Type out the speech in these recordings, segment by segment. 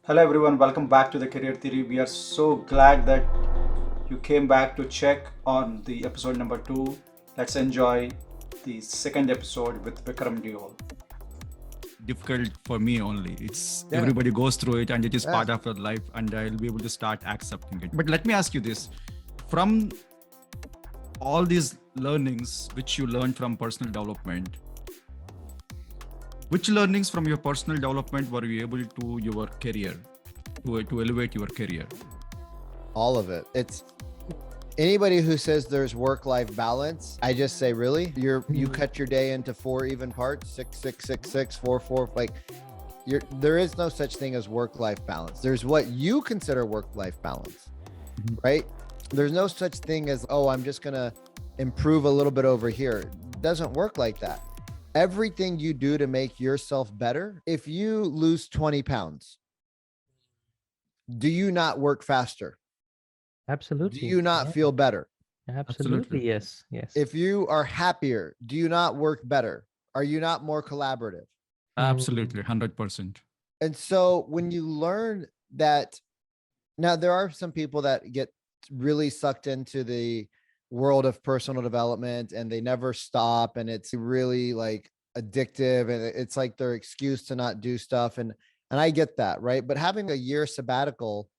Hello everyone, welcome back to the Career Theory. We are so glad that you came back to check on the episode number 2. Let's enjoy the second episode with Vikram Deol. Difficult for me only. It's Yeah. everybody goes through it and it is Yeah. part of your life and I'll be able to start accepting it. But let me ask you this. From all these learnings which you learned from personal development, which learnings from your personal development were you able to your career, to elevate your career? All of it. It's anybody who says there's work-life balance. I just say, really? You cut your day into 4 even parts, 6, 6, 6, 6, 4, 4. Like there is no such thing as work-life balance. There's what you consider work-life balance, right? There's no such thing as, oh, I'm just gonna improve a little bit over here. It doesn't work like that. Everything you do to make yourself better, if you lose 20 pounds, do you not work faster? Absolutely. Do you not feel better? Absolutely. Yes. Yes. If you are happier, do you not work better? Are you not more collaborative? Absolutely, 100%. And so when you learn that, now there are some people that get really sucked into the world of personal development and they never stop, and it's really like addictive, and it's like their excuse to not do stuff. And I get that, right? But having a year sabbatical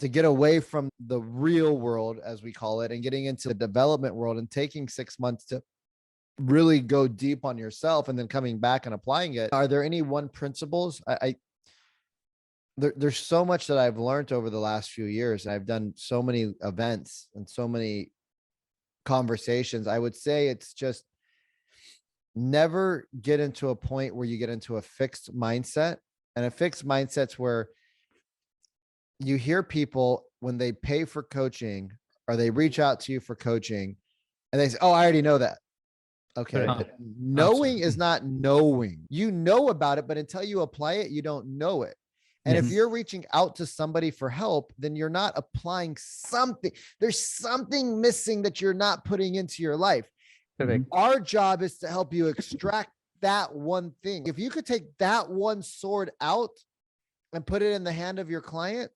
to get away from the real world, as we call it, and getting into the development world and taking 6 months to really go deep on yourself and then coming back and applying it. Are there any one principles? There's so much that I've learned over the last few years. I've done so many events and so many conversations. I would say it's just never get into a point where you get into a fixed mindset. And a fixed mindset's where you hear people when they pay for coaching or they reach out to you for coaching and they say, oh, I already know that. Okay. Correct. But knowing is Absolutely. not knowing. You know about it, but until you apply it, you don't know it. And if Yes. you're reaching out to somebody for help, then you're not applying something. There's something missing that you're not putting into your life. Correct. Our job is to help you extract that one thing. If you could take that one sword out and put it in the hand of your client,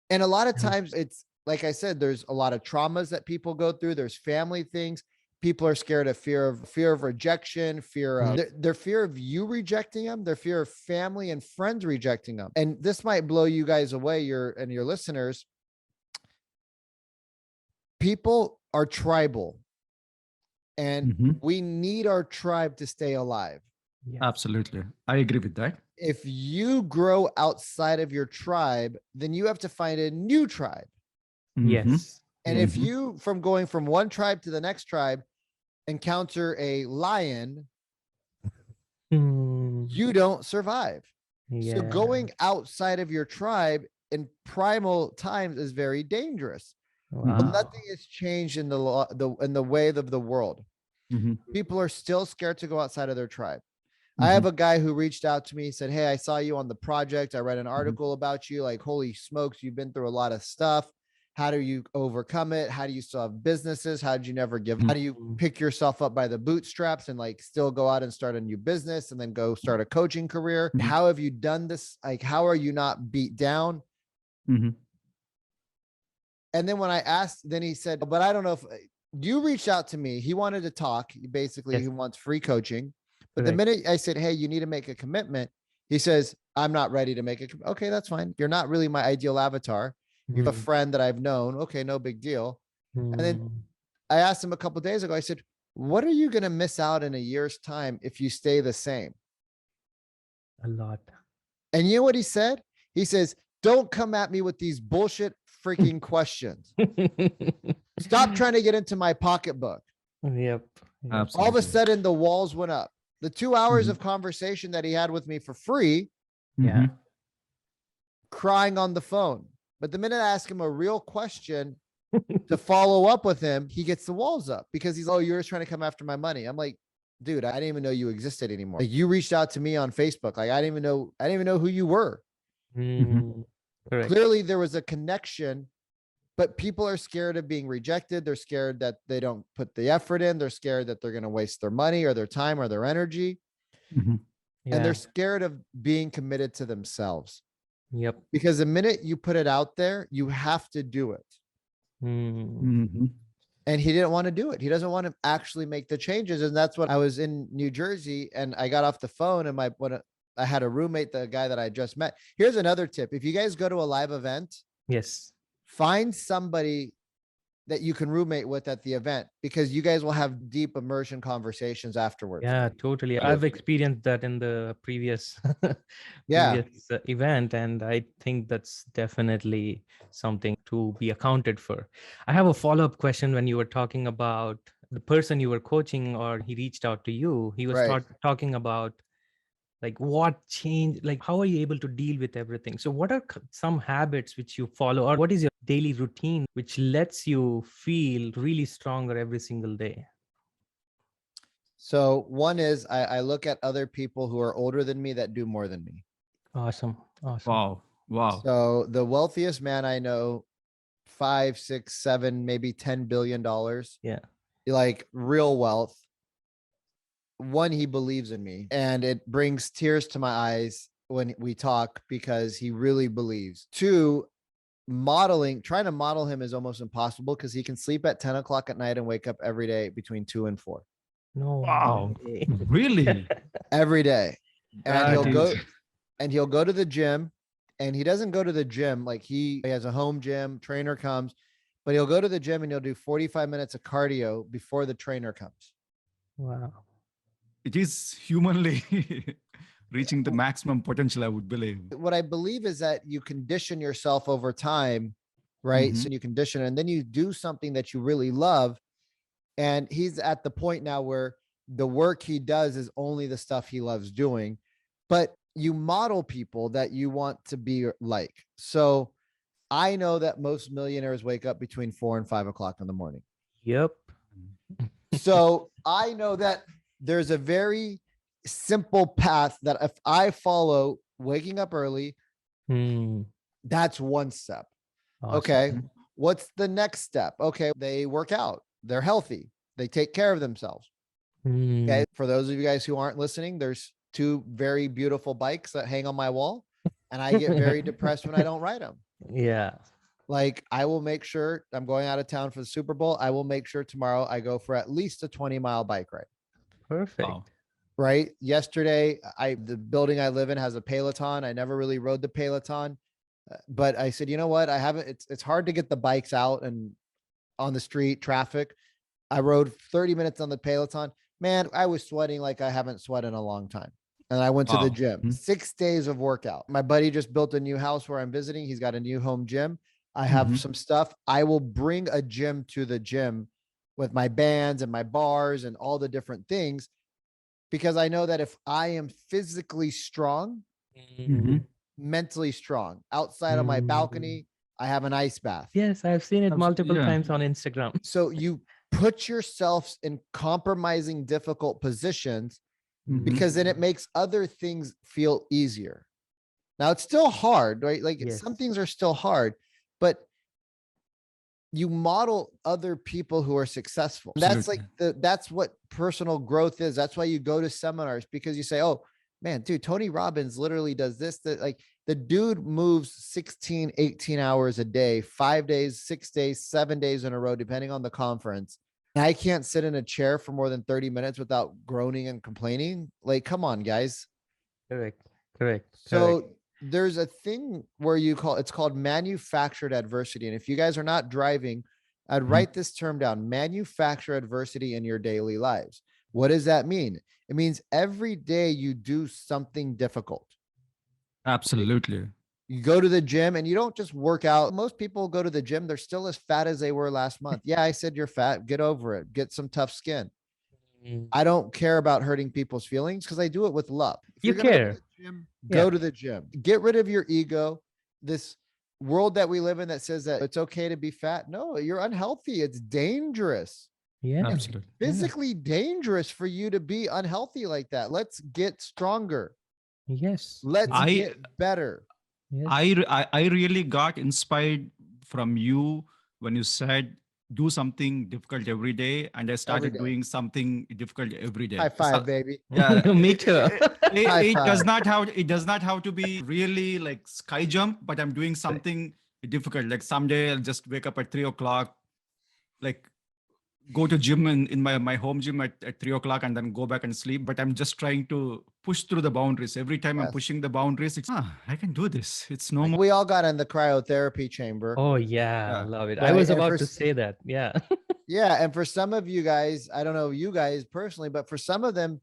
and a lot of times it's, like I said, there's a lot of traumas that people go through. There's family things. People are scared of fear of rejection, fear of their fear of you rejecting them, their fear of family and friends rejecting them. And this might blow you guys away, your listeners. People are tribal, and we need our tribe to stay alive. Yes. Absolutely. I agree with that. If you grow outside of your tribe, then you have to find a new tribe. Yes. And Yes. if you, from going from one tribe to the next tribe, encounter a lion, Hmm. you don't survive. Yeah. So going outside of your tribe in primal times is very dangerous. Wow. But nothing has changed in the law, in the way of the world. People are still scared to go outside of their tribe. I have a guy who reached out to me, said, hey, I saw you on the project. I read an article about you. Like, holy smokes, you've been through a lot of stuff. How do you overcome it? How do you still have businesses? How did you never give? How do you pick yourself up by the bootstraps and like still go out and start a new business and then go start a coaching career? How have you done this? Like, how are you not beat down? And then when I asked, then he said, but I don't know if you reached out to me. He wanted to talk. Basically, he wants free coaching. But the minute I said, hey, you need to make a commitment, he says, I'm not ready to make it. Okay, that's fine. You're not really my ideal avatar. You have a friend that I've known. Okay, no big deal. And then I asked him a couple of days ago, I said, what are you going to miss out in a year's time if you stay the same? A lot. And you know what he said? He says, don't come at me with these bullshit freaking questions. Stop trying to get into my pocketbook. Yep. Absolutely. All of a sudden, the walls went up. The 2 hours of conversation that he had with me for free, Yeah. crying on the phone. But the minute I ask him a real question to follow up with him, he gets the walls up because he's, oh, you're just trying to come after my money. I'm like, dude, I didn't even know you existed anymore. Like, you reached out to me on Facebook. Like, I didn't even know who you were. Correct. Clearly there was a connection, but people are scared of being rejected. They're scared that they don't put the effort in. They're scared that they're going to waste their money or their time or their energy. and they're Yeah. scared of being committed to themselves. Yep. Because the minute you put it out there, you have to do it. Mm. And he didn't want to do it. He doesn't want to actually make the changes. And that's what I was in New Jersey and I got off the phone and I had a roommate, the guy that I just met. Here's another tip. If you guys go to a live event, Yes. find somebody that you can roommate with at the event, because you guys will have deep immersion conversations afterwards. Yeah, totally. Right. I've experienced that in the previous Yeah. previous event, and I think that's definitely something to be accounted for. I have a follow-up question. When you were talking about the person you were coaching, or he reached out to you, he was Right. talking about like what changed, like how are you able to deal with everything? So what are some habits which you follow, or what is your daily routine which lets you feel really stronger every single day? So one is I look at other people who are older than me that do more than me. Awesome. Wow. So the wealthiest man I know, 5, 6, 7, maybe $10 billion, Yeah. like real wealth. One, he believes in me, and it brings tears to my eyes when we talk because he really believes. Two, trying to model him is almost impossible because he can sleep at 10 o'clock at night and wake up every day between 2 and 4 No Wow. way. Really? every day. And That he'll go to the gym, and he doesn't go to the gym like he has a home gym, trainer comes, but he'll go to the gym and he'll do 45 minutes of cardio before the trainer comes. Wow. it is humanly reaching the maximum potential, I would believe. What I believe is that you condition yourself over time, right? So you condition, and then you do something that you really love. And he's at the point now where the work he does is only the stuff he loves doing, but you model people that you want to be like. So I know that most millionaires wake up between 4 and 5 o'clock in the morning. Yep. So I know that there's a very simple path that if I follow, waking up early, that's one step. Awesome. Okay. What's the next step? Okay. They work out. They're healthy. They take care of themselves. Okay. For those of you guys who aren't listening, there's 2 very beautiful bikes that hang on my wall, and I get very depressed when I don't ride them. Yeah. Like, I will make sure I'm going out of town for the Super Bowl. I will make sure tomorrow I go for at least a 20-mile bike ride. Perfect. Wow. Right. Yesterday, the building I live in has a Peloton. I never really rode the Peloton, but I said, you know what? It's hard to get the bikes out and on the street traffic. I rode 30 minutes on the Peloton. Man, I was sweating like I haven't sweated in a long time. And I went to the gym, 6 days of workout. My buddy just built a new house where I'm visiting. He's got a new home gym. I have some stuff. I will bring a gym to the gym with my bands and my bars and all the different things, because I know that if I am physically strong, mentally strong, outside of my balcony, I have an ice bath. Yes, I've seen it multiple times on Instagram. So you put yourselves in compromising difficult positions, because then it makes other things feel easier. Now it's still hard, right? Like some things are still hard, but you model other people who are successful. That's like that's what personal growth is. That's why you go to seminars, because you say, oh man, dude, Tony Robbins literally does this, that. Like, the dude moves 16, 18 hours a day, 5 days, 6 days, 7 days in a row, depending on the conference. And I can't sit in a chair for more than 30 minutes without groaning and complaining. Like, come on, guys. Correct. So there's a thing where it's called manufactured adversity. And if you guys are not driving, I'd write this term down: manufacture adversity in your daily lives. What does that mean? It means every day you do something difficult. Absolutely. You go to the gym and you don't just work out. Most people go to the gym, they're still as fat as they were last month. Yeah, I said you're fat. Get over it. Get some tough skin. I don't care about hurting people's feelings because I do it with love. If You care. Go to the gym. Get rid of your ego. This world that we live in that says that it's okay to be fat. No, you're unhealthy. It's dangerous. Yeah. Absolutely. Physically dangerous for you to be unhealthy like that. Let's get stronger. Yes. Let's get better. I really got inspired from you when you said do something difficult every day, and I started day. doing something difficult every day. High five, baby. Yeah, Me too. it does not have to be really like sky jump, but I'm doing something difficult. Like someday I'll just wake up at 3 o'clock, like go to gym in my home gym at 3 o'clock and then go back and sleep. But I'm just trying to push through the boundaries. Every time I'm pushing the boundaries, it's I can do this. It's no more. We all got in the cryotherapy chamber. Oh yeah, Yeah. love it. Right, I was and about for to say that. Yeah. Yeah, and for some of you guys, I don't know you guys personally, but for some of them,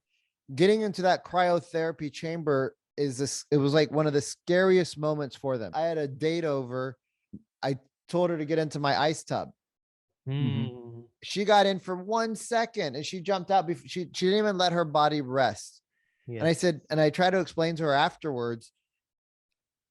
getting into that cryotherapy chamber it was like one of the scariest moments for them. I had a date over. I told her to get into my ice tub. Mm. She got in for 1 second and she jumped out before she didn't even let her body rest. Yeah. And I said, and I tried to explain to her afterwards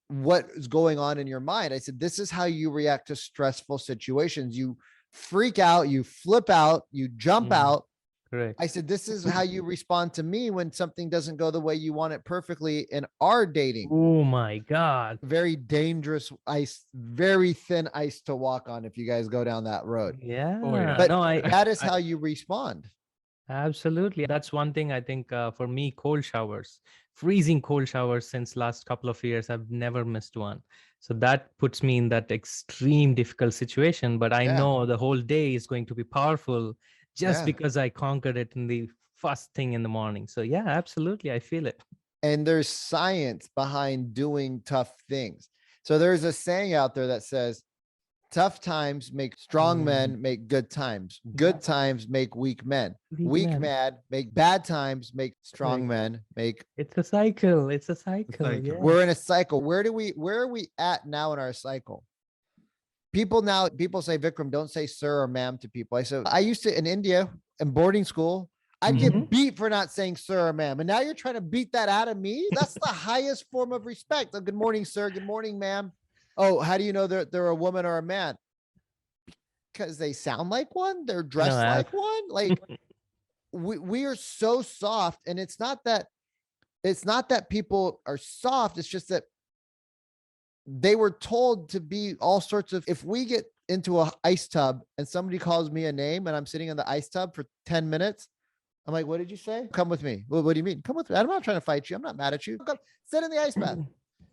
what is going on in your mind. I said, this is how you react to stressful situations. You freak out, you flip out, you jump out. Correct. I said, this is how you respond to me when something doesn't go the way you want it perfectly in our dating. Oh my God. Very dangerous ice, very thin ice to walk on if you guys go down that road. Yeah. Oh, yeah. But No, that is how you respond. Absolutely. That's one thing I think for me, cold showers, freezing cold showers since last couple of years, I've never missed one. So that puts me in that extreme difficult situation, but I know the whole day is going to be powerful just because I conquered it in the first thing in the morning. So yeah, absolutely. I feel it. And there's science behind doing tough things. So there's a saying out there that says, tough times make strong men make good times. Good times make weak men. Weak men make bad times make strong men make. It's a cycle. It's a cycle. Yeah. We're in a cycle. Where are we at now in our cycle? People say, Vikram, don't say sir or ma'am to people. I used to in India in boarding school, I'd get beat for not saying sir or ma'am. And now you're trying to beat that out of me. That's the highest form of respect. Good morning, sir. Good morning, ma'am. Oh, how do you know they're a woman or a man? Because they sound like one. They're dressed like one. Like we are so soft, and it's not that people are soft. It's just that they were told to be all sorts of. If we get into an ice tub and somebody calls me a name and I'm sitting in the ice tub for 10 minutes, I'm like, what did you say? Come with me. Well, what do you mean? Come with me. I'm not trying to fight you. I'm not mad at you. Come, sit in the ice bath.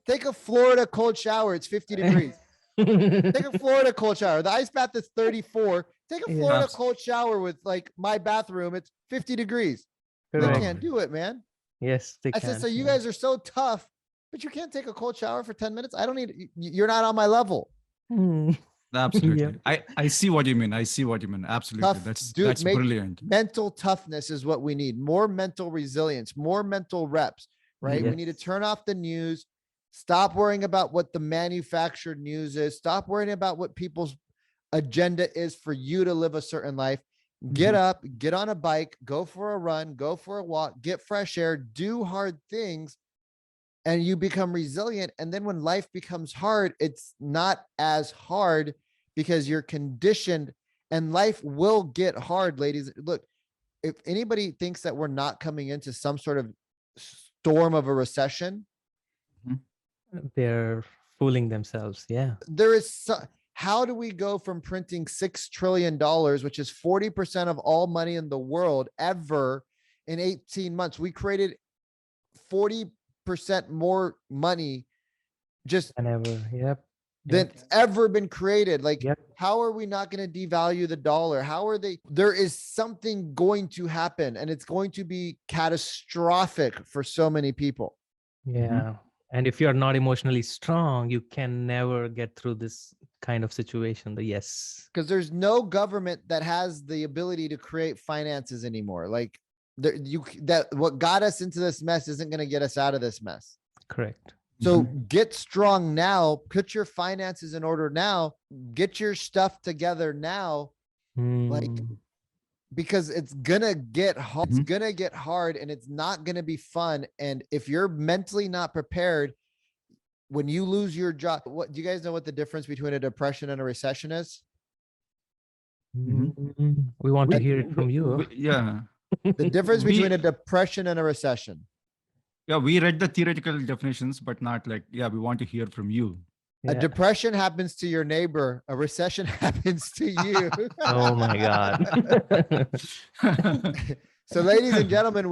Take a Florida cold shower. It's 50 degrees. Take a Florida cold shower. The ice bath is 34. Take a Florida cold shower with like my bathroom. It's 50 degrees. Correct. They can't do it, man. Yes, they can. I said, so you guys are so tough, but you can't take a cold shower for 10 minutes. I don't need, you're not on my level. Absolutely. I see what you mean. Absolutely. Tough, that's brilliant. Mental toughness is what we need. More mental resilience, more mental reps, right? Yes. We need to turn off the news. Stop worrying about what the manufactured news is. Stop worrying about what people's agenda is for you to live a certain life. Get up, get on a bike, go for a run, go for a walk, get fresh air, do hard things, and you become resilient. And then when life becomes hard, it's not as hard because you're conditioned, and life will get hard, ladies. Look, if anybody thinks that we're not coming into some sort of storm of a recession, they're fooling themselves. Yeah. There is how do we go from printing $6 trillion, which is 40% of all money in the world ever, in 18 months? We created 40% more money just than ever. Yep. That's ever been created. Like, how are we not going to devalue the dollar? There is something going to happen, and it's going to be catastrophic for so many people. Yeah. And if you're not emotionally strong, you can never get through this kind of situation. Because there's no government that has the ability to create finances anymore. Like what got us into this mess isn't going to get us out of this mess. Correct. So get strong now, put your finances in order now, get your stuff together now. Like, because it's gonna get hard. It's gonna get hard, and it's not gonna be fun. And if you're mentally not prepared, when you lose your job, what do you guys know what the difference between a depression and a recession is? We want to hear it from you. The difference between a depression and a recession. Yeah, we read the theoretical definitions, but not like, we want to hear from you. A depression happens to your neighbor. A recession happens to you. Oh my God. So, ladies and gentlemen,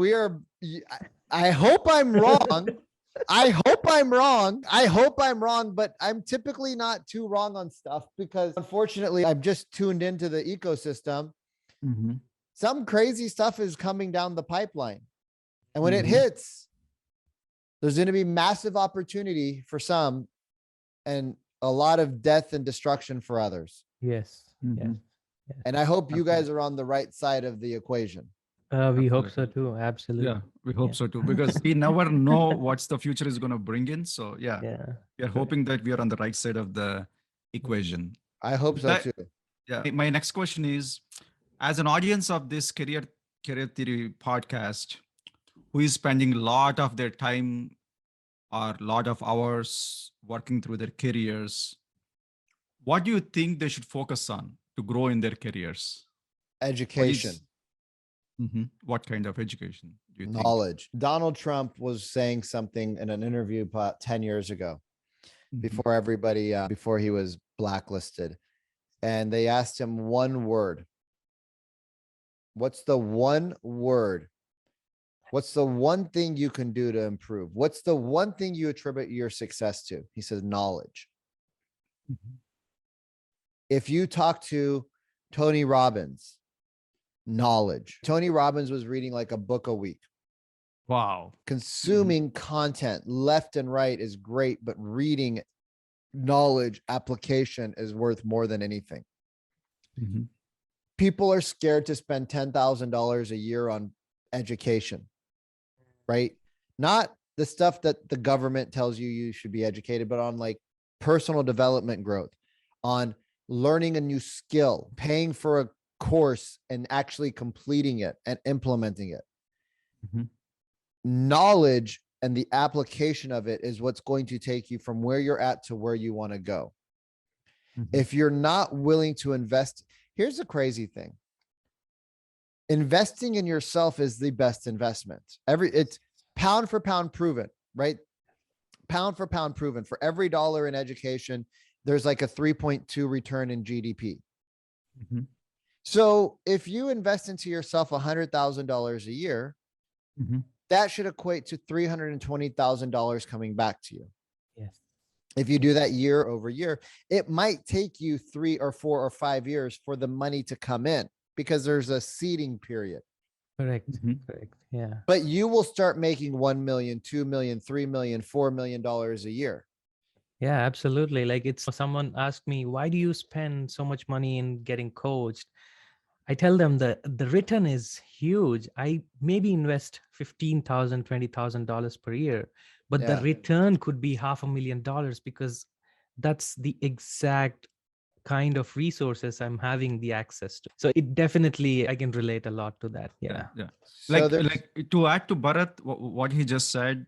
I hope I'm wrong. I hope I'm wrong. I hope I'm wrong, but I'm typically not too wrong on stuff because unfortunately, I'm just tuned into the ecosystem. Some crazy stuff is coming down the pipeline. And when it hits, there's going to be massive opportunity for some and a lot of death and destruction for others. Yes. Yes. And I hope you guys are on the right side of the equation. We hope so too. Absolutely. Yeah, we hope so too, because we never know what's the future is going to bring in. So yeah, we are hoping that we are on the right side of the equation. I hope so too. Yeah. My next question is, as an audience of this Career Theory podcast, who is spending a lot of their time or a lot of hours working through their careers, what do you think they should focus on to grow in their careers? Education. What kind of education do you think? Knowledge. Donald Trump was saying something in an interview about 10 years ago before everybody, before he was blacklisted. And they asked him one word. What's the one word? What's the one thing you can do to improve? What's the one thing you attribute your success to? He says, knowledge. If you talk to Tony Robbins, knowledge. Tony Robbins was reading like a book a week. Wow. Consuming content left and right is great, but reading knowledge application is worth more than anything. People are scared to spend $10,000 a year on education, right? Not the stuff that the government tells you should be educated, but on like personal development growth, on learning a new skill, paying for a course and actually completing it and implementing it. Knowledge and the application of it is what's going to take you from where you're at to where you want to go. If you're not willing to invest, here's the crazy thing. Investing in yourself is the best investment. It's pound for pound proven, right? Pound for pound proven. For every dollar in education, there's like a 3.2 return in GDP. So if you invest into yourself $100,000 a year, that should equate to $320,000 coming back to you. Yes. If you do that year over year, it might take you 3 or 4 or 5 years for the money to come in because there's a seeding period. Correct. Correct. Yeah. But you will start making $1 million, $2 million, $3 million, $4 million a year. Yeah, absolutely. Like it's someone asked me, why do you spend so much money in getting coached? I tell them the return is huge. I maybe invest $15,000, $20,000 per year, but the return could be $500,000 because that's the exact kind of resources I'm having the access to. So it definitely, I can relate a lot to that. Yeah. So like to add to Bharat, what he just said,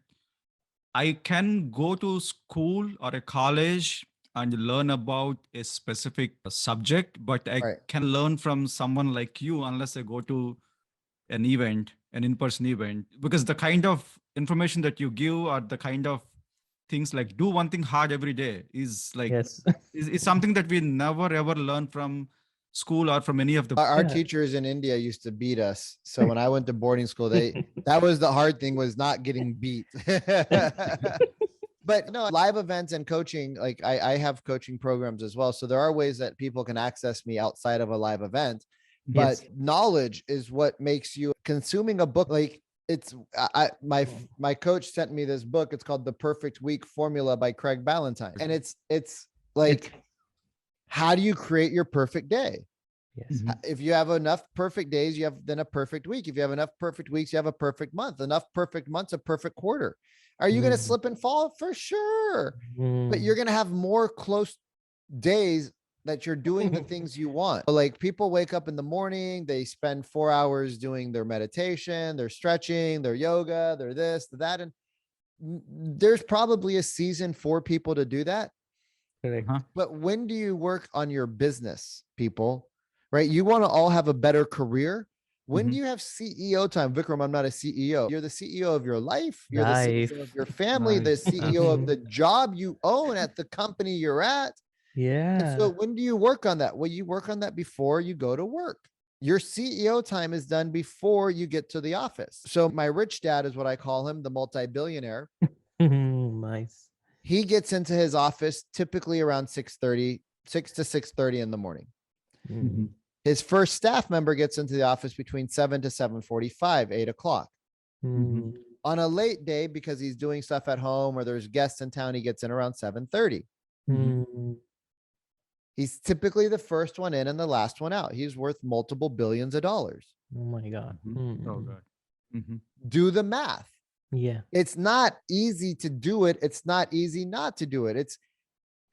I can go to school or a college and learn about a specific subject, but I can learn from someone like you unless I go to an event, an in-person event, because the kind of information that you give or the kind of things like do one thing hard every day is like, is something that we never ever learn from school or from any of the our teachers in India used to beat us. So when I went to boarding school, that was the hard thing, was not getting beat. But no, live events and coaching, like I have coaching programs as well. So there are ways that people can access me outside of a live event, but knowledge is what makes you consuming a book. Like it's, my coach sent me this book. It's called The Perfect Week Formula by Craig Ballantyne. And it's like, how do you create your perfect day? Yes. If you have enough perfect days, you have then a perfect week. If you have enough perfect weeks, you have a perfect month. Enough perfect months, a perfect quarter. Are you going to slip and fall? For sure. But you're going to have more close days that you're doing the things you want. Like people wake up in the morning, they spend 4 hours doing their meditation, their stretching, their yoga, their this, that. And there's probably a season for people to do that. Correct. But when do you work on your business, people? Right? You want to all have a better career, When do you have CEO time? Vikram, I'm not a CEO. You're the CEO of your life. You're the CEO of your family, the CEO of the job you own at the company you're at. Yeah. And so when do you work on that? Well, you work on that before you go to work. Your CEO time is done before you get to the office. So my rich dad is what I call him, the multi-billionaire. Nice. He gets into his office typically around 6 to 6:30 in the morning. His first staff member gets into the office between 7 to 7:45, 8 o'clock. On a late day, because he's doing stuff at home or there's guests in town, he gets in around 7:30. He's typically the first one in and the last one out. He's worth multiple billions of dollars. Oh my God. Oh God. Do the math. Yeah. It's not easy to do it. It's not easy not to do it.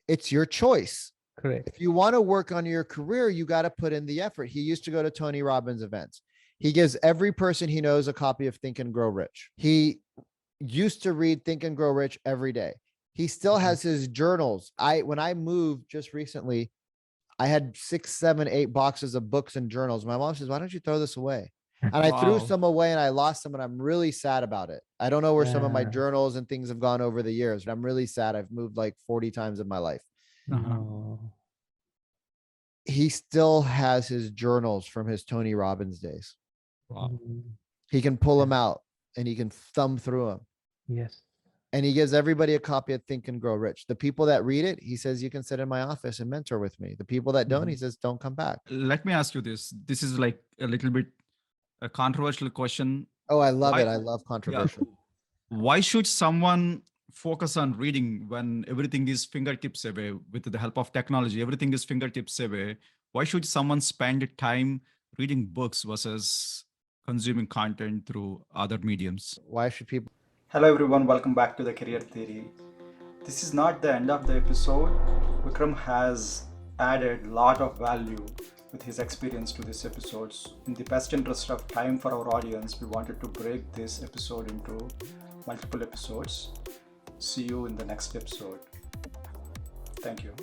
It's your choice. Correct. If you want to work on your career, you got to put in the effort. He used to go to Tony Robbins events. He gives every person he knows a copy of Think and Grow Rich. He used to read Think and Grow Rich every day. He still has his journals. When I moved just recently, I had 6, 7, 8 boxes of books and journals. My mom says, "Why don't you throw this away?" And I threw some away and I lost them, and I'm really sad about it. I don't know where some of my journals and things have gone over the years, but I'm really sad. I've moved like 40 times in my life. He still has his journals from his Tony Robbins days. Wow. He can pull them out and he can thumb through them. Yes. And he gives everybody a copy of Think and Grow Rich. The people that read it, he says, you can sit in my office and mentor with me. The people that don't, he says, don't come back. Let me ask you this. This is like a little bit a controversial question. Oh, I love it. I love controversial. Yeah. Why should someone focus on reading when everything is fingertips away with the help of technology? Everything is fingertips away. Why should someone spend time reading books versus consuming content through other mediums? Why should people? Hello everyone, welcome back to the Career Theory. This is not the end of the episode. Vikram has added a lot of value with his experience to this episode. In the best interest of time for our audience, we wanted to break this episode into multiple episodes. See you in the next episode. Thank you.